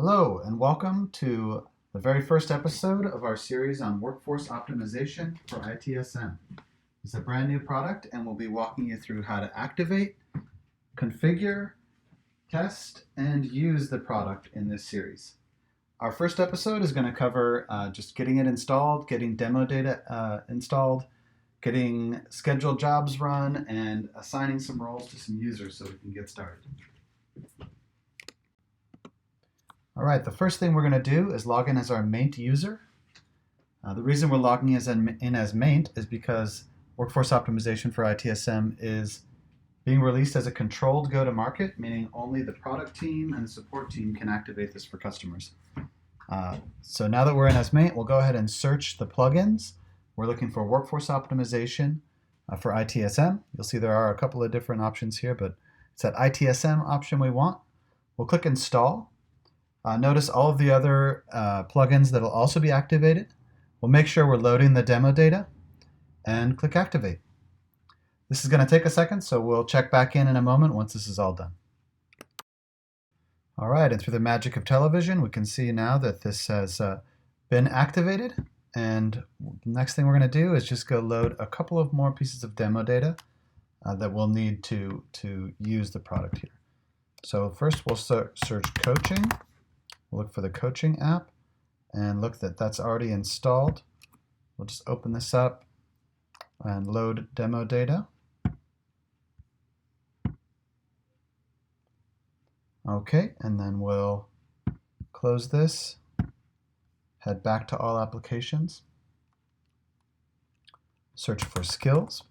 Hello and welcome to the very first episode of our series on workforce optimization for ITSM. It's a brand new product and we'll be walking you through how to activate, configure, test, and use the product in this series. Our first episode is going to cover just getting it installed, getting demo data installed, getting scheduled jobs run, and assigning some roles to some users so we can get started. All right, the first thing we're going to do is log in as our maint user. The reason we're logging in as maint is because Workforce Optimization for ITSM is being released as a controlled go-to-market, meaning only the product team and the support team can activate this for customers. So now that we're in as maint, we'll go ahead and search the plugins. We're looking for Workforce Optimization for ITSM. You'll see there are a couple of different options here, but it's that ITSM option we want. We'll click Install. Notice all of the other plugins that will also be activated. We'll make sure we're loading the demo data and click Activate. This is going to take a second, so we'll check back in a moment once this is all done. All right, and through the magic of television, we can see now that this has been activated. And the next thing we're going to do is just go load a couple of more pieces of demo data that we'll need to use the product here. So first we'll search coaching. We'll look for the coaching app and look that that's already installed. We'll just open this up and load demo data. Okay, and then we'll close this, head back to all applications, search for skills.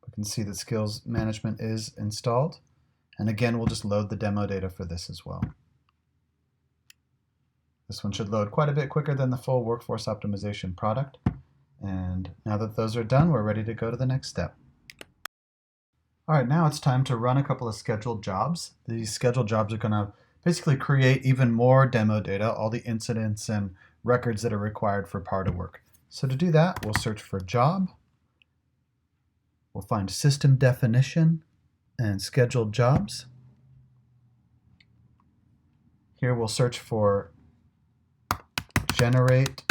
We can see that skills management is installed. And again, we'll just load the demo data for this as well. This one should load quite a bit quicker than the full workforce optimization product. And now that those are done, we're ready to go to the next step. All right, now it's time to run a couple of scheduled jobs. These scheduled jobs are going to basically create even more demo data, all the incidents and records that are required for part of work. So to do that, we'll search for job. We'll find system definition and scheduled jobs. Here we'll search for generate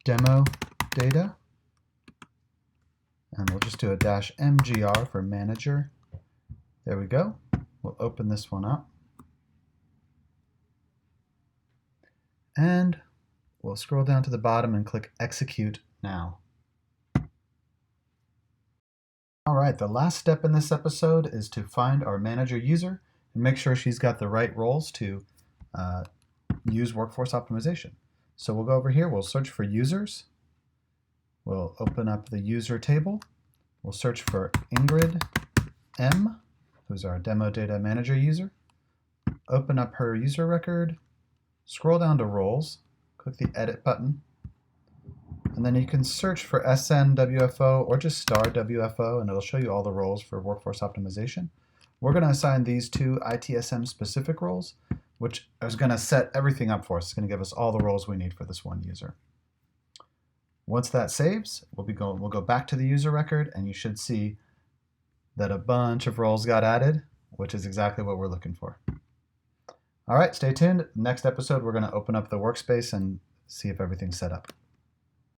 demo data. And we'll just do a -mgr for manager. There we go. We'll open this one up. And we'll scroll down to the bottom and click execute now. All right, the last step in this episode is to find our manager user and make sure she's got the right roles to use workforce optimization. So we'll go over here, we'll search for users. We'll open up the user table. We'll search for Ingrid M, who's our demo data manager user. Open up her user record, scroll down to roles, click the edit button, and then you can search for SNWFO or just star WFO, and it'll show you all the roles for workforce optimization. We're going to assign these two ITSM specific roles, which is going to set everything up for us. It's going to give us all the roles we need for this one user. Once that saves, we'll go back to the user record, and you should see that a bunch of roles got added, which is exactly what we're looking for. All right, stay tuned. Next episode, we're going to open up the workspace and see if everything's set up.